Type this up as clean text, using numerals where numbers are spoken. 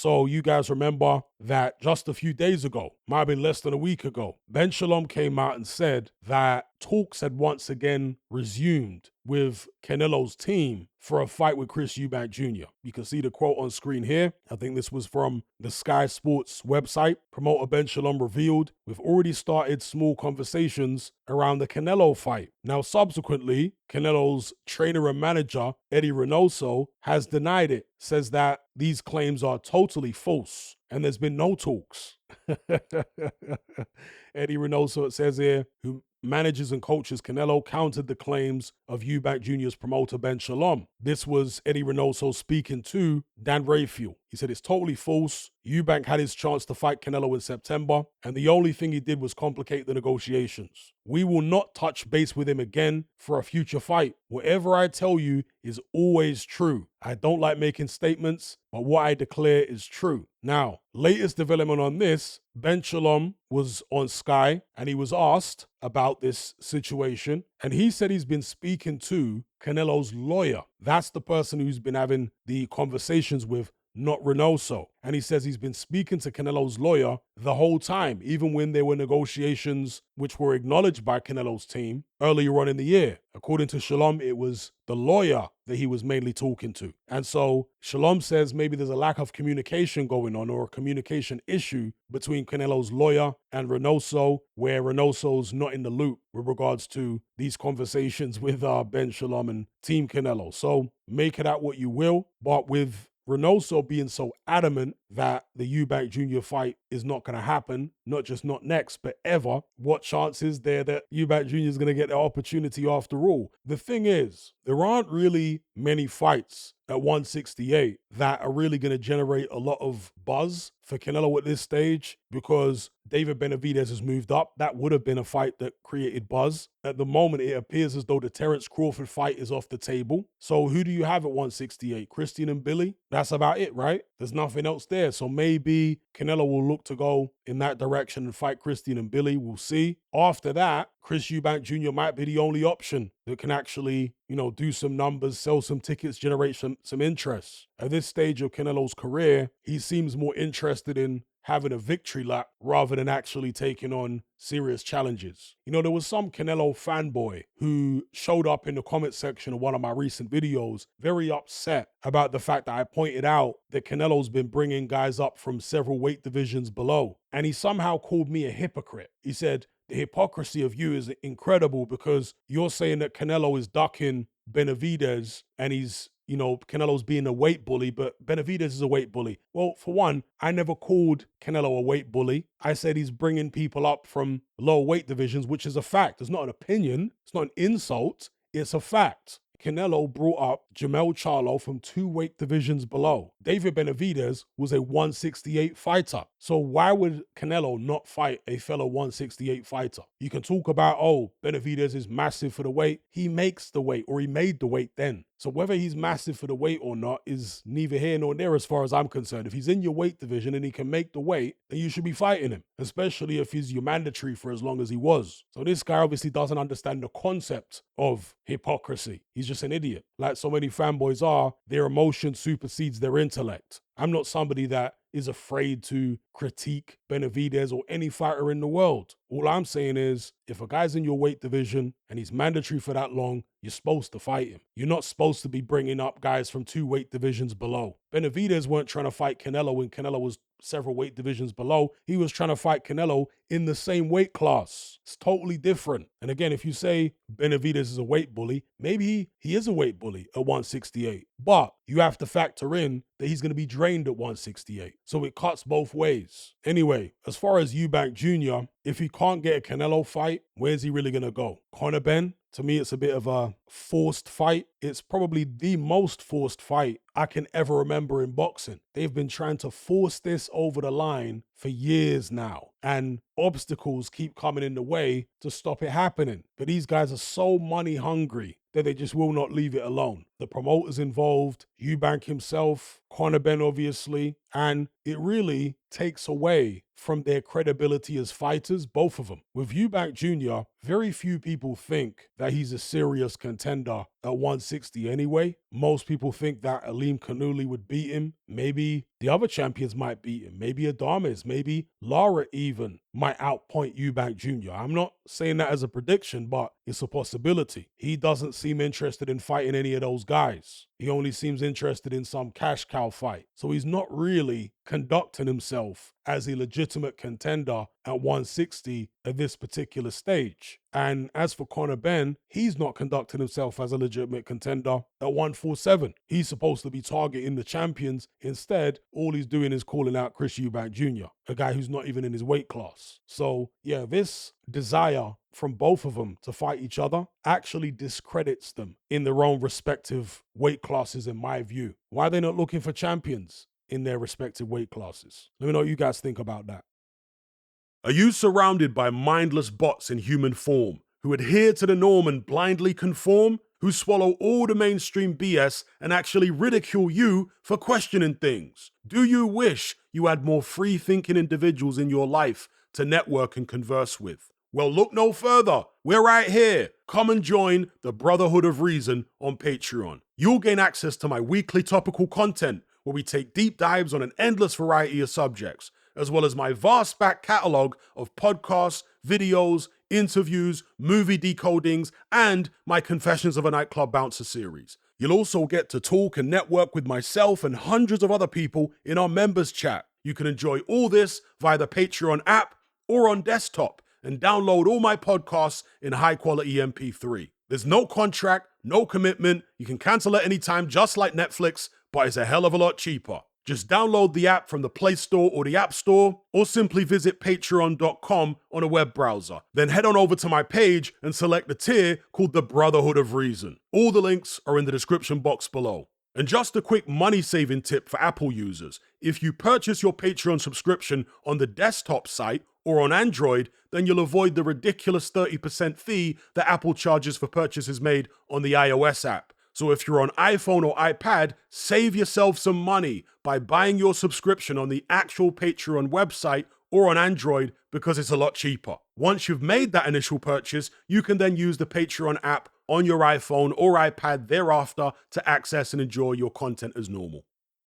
So you guys remember that just a few days ago, might have been less than a week ago, Ben Shalom came out and said that talks had once again resumed with Canelo's team for a fight with Chris Eubank Jr. You can see the quote on screen here. I think this was from the Sky Sports website. Promoter Ben Shalom revealed, "We've already started small conversations around the Canelo fight." Now, subsequently, Canelo's trainer and manager, Eddy Reynoso, has denied it, says that these claims are totally false and there's been no talks. Eddy Reynoso, it says here, who manages and coaches Canelo, countered the claims of Eubank Jr.'s promoter Ben Shalom. This was Eddy Reynoso speaking to Dan Rayfield. He said it's totally false. Eubank had his chance to fight Canelo in September, and the only thing he did was complicate the negotiations. We will not touch base with him again for a future fight. Whatever I tell you is always true. I don't like making statements, but what I declare is true. Now, latest development on this, Ben Shalom was on Sky and he was asked about this situation, and he said he's been speaking to Canelo's lawyer. That's the person who's been having the conversations with, not Reynoso. And he says he's been speaking to Canelo's lawyer the whole time, even when there were negotiations which were acknowledged by Canelo's team earlier on in the year. According to Shalom, it was the lawyer that he was mainly talking to. And so Shalom says maybe there's a lack of communication going on, or a communication issue between Canelo's lawyer and Reynoso, where Reynoso's not in the loop with regards to these conversations with Ben Shalom and Team Canelo. So make it out what you will, but with Reynoso being so adamant that the Eubank Jr. fight is not going to happen, not just not next, but ever, what chance is there that Eubank Jr. is going to get the opportunity after all? The thing is, there aren't really many fights at 168 that are really going to generate a lot of buzz for Canelo at this stage, because David Benavidez has moved up. That would have been a fight that created buzz. At the moment, it appears as though the Terence Crawford fight is off the table. So who do you have at 168? Christian and Billy? That's about it, right? There's nothing else there. So maybe Canelo will look to go in that direction and fight Christian and Billy. We'll see. After that, Chris Eubank Jr. might be the only option that can actually, do some numbers, sell some tickets, generate some interest. At this stage of Canelo's career, he seems more interested in having a victory lap rather than actually taking on serious challenges. There was some Canelo fanboy who showed up in the comment section of one of my recent videos very upset about the fact that I pointed out that Canelo's been bringing guys up from several weight divisions below. And he somehow called me a hypocrite. He said, the hypocrisy of you is incredible because you're saying that Canelo is ducking Benavidez and he's Canelo's being a weight bully, but Benavidez is a weight bully. Well, for one, I never called Canelo a weight bully. I said he's bringing people up from lower weight divisions, which is a fact. It's not an opinion. It's not an insult. It's a fact. Canelo brought up Jermell Charlo from 2 weight divisions below. David Benavidez was a 168 fighter. So why would Canelo not fight a fellow 168 fighter? You can talk about, Benavidez is massive for the weight. He makes the weight, or he made the weight then. So whether he's massive for the weight or not is neither here nor there as far as I'm concerned. If he's in your weight division and he can make the weight, then you should be fighting him, especially if he's your mandatory for as long as he was. So this guy obviously doesn't understand the concept of hypocrisy. He's just an idiot. Like so many fanboys are, their emotion supersedes their intellect. I'm not somebody that is afraid to critique Benavidez or any fighter in the world. All I'm saying is, if a guy's in your weight division and he's mandatory for that long, you're supposed to fight him. You're not supposed to be bringing up guys from 2 weight divisions below. Benavidez weren't trying to fight Canelo when Canelo was several weight divisions below. He was trying to fight Canelo in the same weight class. It's totally different. And again, if you say Benavidez is a weight bully, maybe he is a weight bully at 168. But you have to factor in that he's going to be drained at 168. So it cuts both ways. Anyway, as far as Eubank Jr., if he can't get a Canelo fight, where's he really going to go? Conor Benn? To me, it's a bit of a forced fight. It's probably the most forced fight I can ever remember in boxing. They've been trying to force this over the line for years now, and obstacles keep coming in the way to stop it happening. But these guys are so money hungry that they just will not leave it alone. the promoters involved, Eubank himself, Conor Benn obviously, and it really takes away from their credibility as fighters, both of them. With Eubank Jr., very few people think that he's a serious contender at 160 anyway. Most people think that Aleem Kanuli would beat him. Maybe the other champions might beat him. Maybe Adames, maybe Lara even might outpoint Eubank Jr. I'm not saying that as a prediction, but it's a possibility. He doesn't seem interested in fighting any of those guys. He only seems interested in some cash cow fight. So he's not really conducting himself as a legitimate contender at 160 at this particular stage. And as for Conor Benn, he's not conducting himself as a legitimate contender at 147. He's supposed to be targeting the champions. Instead, all he's doing is calling out Chris Eubank Jr., a guy who's not even in his weight class. So yeah, this desire from both of them to fight each other actually discredits them in their own respective weight classes, in my view. Why are they not looking for champions in their respective weight classes? Let me know what you guys think about that. Are you surrounded by mindless bots in human form who adhere to the norm and blindly conform, who swallow all the mainstream BS and actually ridicule you for questioning things? Do you wish you had more free-thinking individuals in your life to network and converse with? Well, look no further. We're right here. Come and join the Brotherhood of Reason on Patreon. You'll gain access to my weekly topical content where we take deep dives on an endless variety of subjects, as well as my vast back catalogue of podcasts, videos, interviews, movie decodings, and my Confessions of a Nightclub Bouncer series. You'll also get to talk and network with myself and hundreds of other people in our members chat. You can enjoy all this via the Patreon app or on desktop, and download all my podcasts in high-quality MP3. There's no contract, no commitment. You can cancel at any time, just like Netflix, but it's a hell of a lot cheaper. Just download the app from the Play Store or the App Store, or simply visit patreon.com on a web browser. Then head on over to my page and select the tier called the Brotherhood of Reason. All the links are in the description box below. And just a quick money-saving tip for Apple users. If you purchase your Patreon subscription on the desktop site or on Android, then you'll avoid the ridiculous 30% fee that Apple charges for purchases made on the iOS app. So if you're on iPhone or iPad, save yourself some money by buying your subscription on the actual Patreon website or on Android, because it's a lot cheaper. Once you've made that initial purchase, you can then use the Patreon app on your iPhone or iPad thereafter to access and enjoy your content as normal.